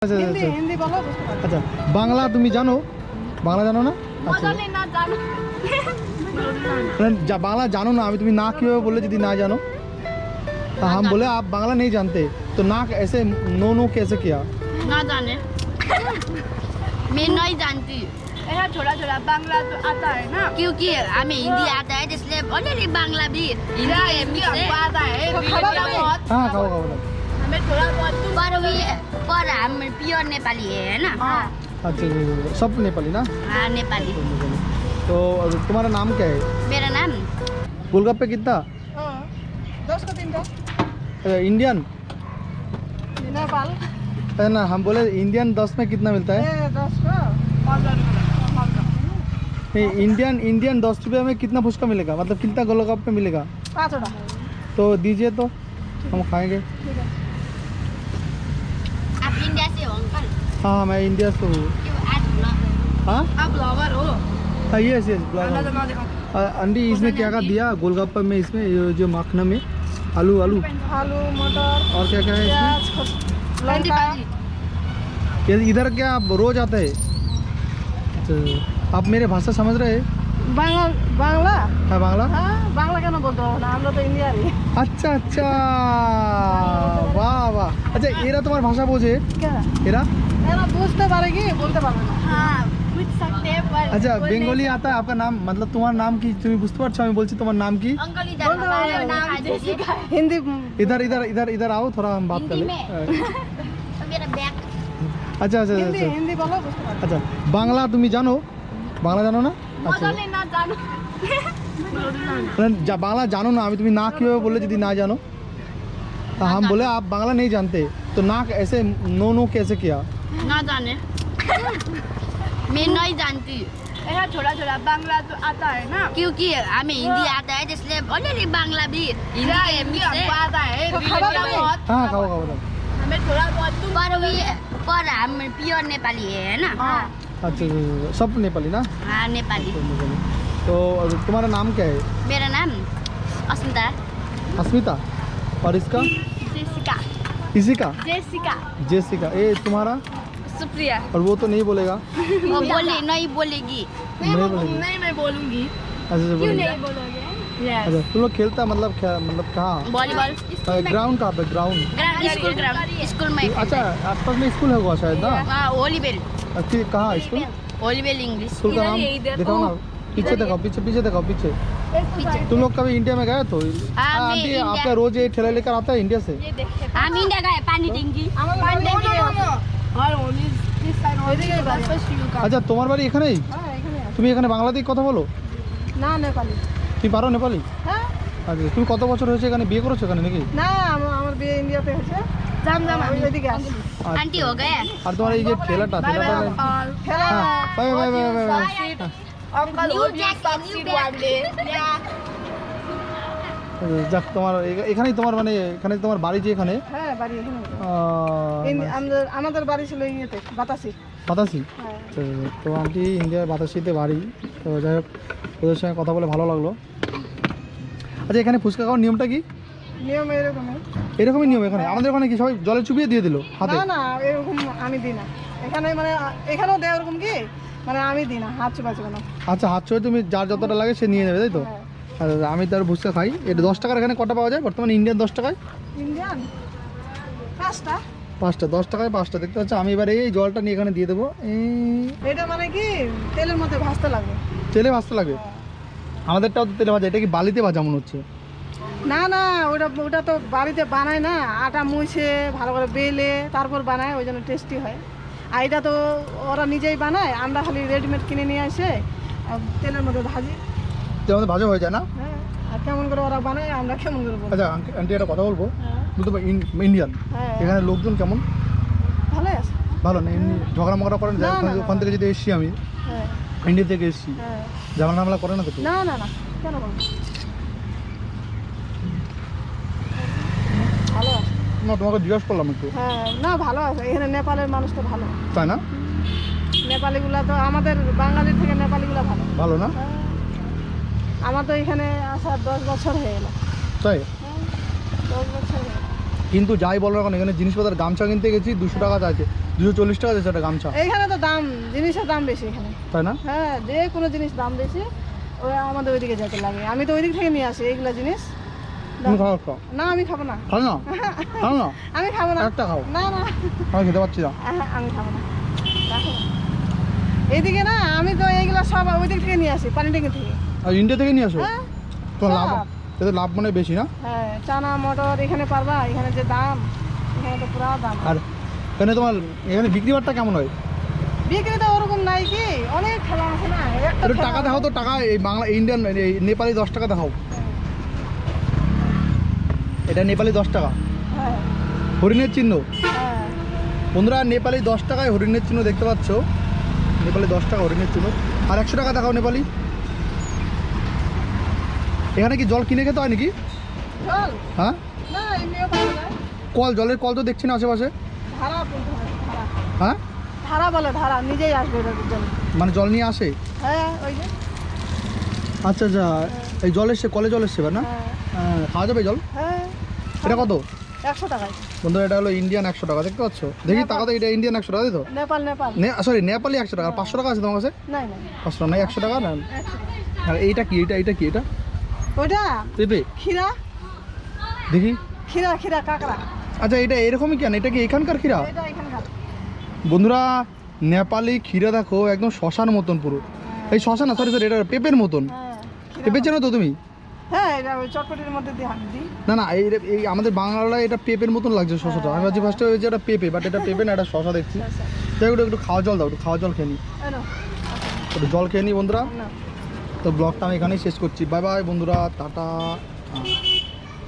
হিন্দি হিন্দি বলো বুঝতে পারবো। अच्छा बांग्ला तुम्हें जानो बांग्ला जानो ना জানি না জানো बांग्ला जानो ना अभी तुम्हें ना क्यों बोले यदि ना जानो तो हम बोले आप बांग्ला नहीं जानते तो ना ऐसे नो नो कैसे किया ना जाने मैं नहीं जानती ऐसा थोड़ा थोड़ा बांग्ला तो आता है ना क्योंकि हमें हिंदी आता है इसलिए ऑलरेडी बांग्ला भी हिंदी के मिक्स है हमको आता है तो खबर बहुत हाँ खाओ खाओ हमें थोड़ा बहुत पर हम प्योर नेपाली है ना हाँ अच्छा सब नेपाली ना हाँ नेपाली तो तुम्हारा नाम क्या है मेरा नाम गोलगप्पे कितना 10 का 3 का इंडियन नेपाल है ना हम बोले इंडियन 10 में कितना मिलता है ये 10 का 15 नहीं इंडियन 10 रुपये में कितना फुचका मिलेगा मतलब कितना गोलगप्पे मिलेगा 5 का तो दीजिए तो हम खाएंगे ठीक है आप इंडिया से हो अंकल हाँ मैं इंडिया से हूँ क्यों आज ब्लॉगर हाँ आप ब्लॉगर हो हाँ यस यस अंडा जमा दिखाओ अंडी इसमें क्या क्या दिया गोलगप्पे में इसमें ये जो माखना में आलू आलू आलू मटर और क्या क्या है प्याज लौका इसमें ये इधर क्या आप रोज आते हैं अच्छा आप मेरे भाषा समझ रहे हैं बांग्ला बांग्ला हाँ बांग्ला हाँ बांग्ला क्या ना बोलते हो ना हम लोग तो इंडिया ही अच्छा अच्छा वाह वाह अच्छा एरा तुम्हार भाषा बोझे क्या एरा এরা বুঝতে পারে কি বলতে পারবে না हाँ पूछ सकते हैं पर अच्छा बोल नहीं बेंगोली आता है आपका नाम मतलब तुम्हारा नाम की तुम्हें बुझते পারছো আমি বলছি তোমার নাম কি सकते। अंकल इधर हमारा नाम जेसिका है হিন্দি इधर इधर इधर इधर आओ थोड़ा हम बात कर हिंदी ले में मेरा बैग अच्छा अच्छा হিন্দি अच्छा হিন্দি বলো বুঝতে পারবে अच्छा बांग्ला तुम्हें जानो बांग्ला जानो ना अच्छा জানি না জানো बांग्ला जानो ना अभी तुम्हें ना क्यों बोले यदि ना जानो तो हम बोले आप बांग्ला नहीं जानते तो ना ऐसे नो नो कैसे किया ना जाने मैं नहीं जानती ऐसा थोड़ा थोड़ा बांग्ला तो आता है ना क्योंकि हमें हिंदी आता है इसलिए ऑलरेडी बांग्ला भी हिंदी के मिक्स है हमको आता है तो खबर बहुत हाँ खाओ खाओ हमें थोड़ा बहुत पर हम प्योर नेपाली है ना हाँ अच्छा सब नेपाली ना हाँ नेपाली तो तुम्हारा नाम क्या है मेरा नाम अस्मिता अस्मिता और इसका जेसिका इसी का जेसिका जेसिका ये तुम्हारा सुप्रिया और वो तो नहीं बोलेगा वो बोले नहीं बोलेगी नहीं बोलेगी नहीं मैं बोलूंगी अच्छा बोलेगी बोलोगे अच्छा तुम लोग खेलता मतलब मतलब कहाँ वॉलीबॉल ग्राउंड कहाँ पे ग्राउंड ग्राउंड स्कूल में अच्छा आसपास में स्कूल है हुआ शायद ना हाँ वॉलीबॉल कहाँ स्कूल वॉलीबॉल इंग्लिश स्कूल का नाम दिखाओ ना पीछे दिखाओ पीछे पीछे दिखाओ पीछे तुम लोग कभी इंडिया में गए तो मैं आंटी इंडिया- आपका रोज ये ठेला लेकर आता है इंडिया से हम इंडिया गए पानी टेंकी আচ্ছা তোমার বাড়ি এখানেই তুমি এখানে বাংলাতেই কথা বলো না নেপালি তুমি পারো নেপালি হ্যাঁ আচ্ছা তুমি কত বছর হয়েছে এখানে বিয়ে করেছো এখানে নাকি না আমার বিয়ে ইন্ডিয়াতে হয়েছে জাম জাম আমি ওইদিকে আসি आंटी हो गया আর তোমার এই যে ঠেলাটা ঠেলাটা খেলা হ্যাঁ bye bye bye bye bye uncle New jack, new bag. যাক তোমার এখানেই তোমার মানে এখানে তোমার বাড়ি যে এখানে হ্যাঁ বাড়ি এখানে আমাদের বাড়ি ছিল ইয়েতে বাতাসি বাতাসি হ্যাঁ তো আন্টি ইন্ডিয়ার বাতাসিতে বাড়ি তো যাই হোক ওদের সঙ্গে কথা বলে ভালো লাগলো আচ্ছা এখানে ফুচকা খাওয়ার নিয়মটা কি নিয়ম এরকমই এরকমই নিয়ম এখানে আমাদের ওখানে কি সবাই জলে চুবিয়ে দিয়ে দিল হাতে না না এরকম আমি দিই না এখানে মানে এখানেও দেয় ওরকম কি মানে আমি দিই না হাত চুপা চুপা না আচ্ছা হাত ছুঁয়ে তুমি যার যতটা লাগে সে নিয়ে নেবে তাই তো হ্যাঁ আচ্ছা আমি তার ফুচকা খাই এটা 10 টাকার এখানে কটা পাওয়া যায় বর্তমানে ইন্ডিয়ান 10 টাকায় ইন্ডিয়ান পাঁচটা 5টা 10 টাকায় 5টা দেখতে পাচ্ছ আমি এবার এই জলটা নিয়ে এখানে দিয়ে দেবো এটা মানে কি তেলের মধ্যে ভাজতে লাগবে তেলে ভাজতে লাগে আমাদেরটাও তো তেলে ভাজা এটা কি বালিতে ভাজা মনে হচ্ছে না না ওটা তো বাড়িতে বানায় না আটা মুছে ভালো করে বেলে তারপর বানায় ওই জন্য টেস্টি হয় আর এটা তো ওরা নিজেই বানায় আমরা খালি রেডিমেড কিনে নিয়ে আসে তেলের মধ্যে ভাজি তেলের মধ্যে ভাজা হয়ে যায় না হ্যাঁ আর কেমন করে ওরা বানায় আমরা কেমন করে বলবো আচ্ছা আন্টি একটা কথা বলবো হ্যাঁ তুমি তো ইন্ডিয়ান হ্যাঁ এখানে লোকজন কেমন ভালোই আছে ভালো না এমনি ঝগড়া মগড়া করেন না, না, ওখান থেকে যদি এসছি আমি হ্যাঁ ইন্ডিয়া থেকে এসছি হ্যাঁ ঝামেলা টামেলা করে না তো কেউ? না না না কেন বলবো ভালো আছে না তোমাকে জিজ্ঞাসা করলাম একটু হ্যাঁ না ভালো আছে এখানে নেপালের মানুষ তো ভালো তাই না নেপালিগুলা তো আমাদের বাঙালির থেকে নেপালিগুলা ভালো ভালো না হ্যাঁ। আমার তো এখানে আসার 10 বছর হয়ে গেল তাই 10 বছর হয়ে গেল কিন্তু যাই বলো এখন এখানে জিনিসপত্রের গামছা কিনতে গেছি 200 টাকা চাইছে 240 টাকা দিচ্ছে একটা গামছা, এইখানে তো দাম, জিনিসের দাম বেশি এখানে। তাই না? হ্যাঁ, যে কোনো জিনিস দাম বেশি, ওই আমাদের ওইদিকে যেতে লাগে। আমি তো ওই দিক থেকে নিয়ে আসি এইগুলা জিনিস। তুমি খাও খাও না, আমি খাবো না। খাও না, খাও না, আমি খাবো না। একটা খাও, না না, আমি খেতে পারছি না। আমি খাবো না। রাখো না। এইদিকে না, আমি তো এইগুলা সব ওই দিক থেকে নিয়ে আসি, পানি ট্যাঙ্কি থেকে। আর ইন্ডিয়া থেকে নিয়ে আসো? হ্যাঁ, তোমার লাভ, সব। এতে লাভ মনে হয় বেশি না? হ্যাঁ, চানা মটর এখানে পারবা, এখানে যে দাম, এখানে তো পুরা দাম। আর এখানে তোমার এখানে বিক্রি বাট্টা কেমন হয়? বিক্রি তো ওরকম নাই কি, অনেক খেলা আছে না, একটা একটু ঠেলা টাকা দেখাও তো, টাকা এই বাংলা ইন্ডিয়ান এই নেপালি 10 টাকা দেখাও। এটা নেপালি 10 টাকা, হ্যাঁ হরিণের চিহ্ন। হ্যাঁ। বন্ধুরা নেপালি 10 টাকায় হরিণের চিহ্ন দেখতে পাচ্ছ, নেপালি 10 টাকা হরিণের চিহ্ন। আর 100 টাকা দেখাও নেপালি। এখানে কি জল কিনে খেতে হয় নাকি? জল হ্যাঁ, না, এমনিও পাওয়া যায়। কল, জলের কল তো দেখছি না আশেপাশে। ধারা বলতে হয়, ধারা। হ্যাঁ, ধারা বলে, ধারা নিজেই আসবে এটার জন্য। মানে জল নিয়ে আসে? হ্যাঁ, ওই যে। আচ্ছা আচ্ছা, এই জল এসছে, কলে জল এসছে না? হ্যাঁ হ্যাঁ, খাওয়া যাবে জল? হ্যাঁ। এটা কত? 100 টাকায়। বন্ধুরা এটা হলো ইন্ডিয়ান 100 টাকা, দেখতে পাচ্ছ? দেখি টাকাতে, এটা ইন্ডিয়ান 100 টাকা, তাই তো? নেপাল নেপাল। সরি, নেপালি 100 টাকা। 500 টাকা আছে তোমার কাছে? নাই নাই, 500 টাকা নাই, 100 টাকা না। 100 টাকা। আর এইটা কি, এটা কি? এটা ওইটা পেঁপে, ক্ষীরা, দেখি। ক্ষীরা ক্ষীরা কাঁকড়া। আচ্ছা, এটা এরকমই কেন? এটা কি এখানকার ক্ষীরা? এটা এখানকার। বন্ধুরা নেপালি ক্ষীরা দেখো, একদম শশার মতন পুরো। এই শশা না, সরি সরি, এটা পেঁপের মতন। হ্যাঁ, ক্ষীরা পেঁপে চেনো তো তুমি? হ্যাঁ, এটা ওই চটপটির মধ্যে দিয়ে হাত দিই। না না, এই আমাদের বাংলায় এটা পেঁপের মতন লাগছে শশাটা। আমি ভাবছি ফার্স্টে যে এটা পেঁপে, বাট এটা পেঁপে না, এটা শশা দেখছি। আচ্ছা, যাই হোক, একটু খাওয়া জল দাও, একটু খাওয়া জল খেয়ে নিই, এই নাও। একটু জল খেয়ে নিই বন্ধুরা। না। তো ব্লগটা আমি এখানেই শেষ করছি। বাই বাই বন্ধুরা, টাটা।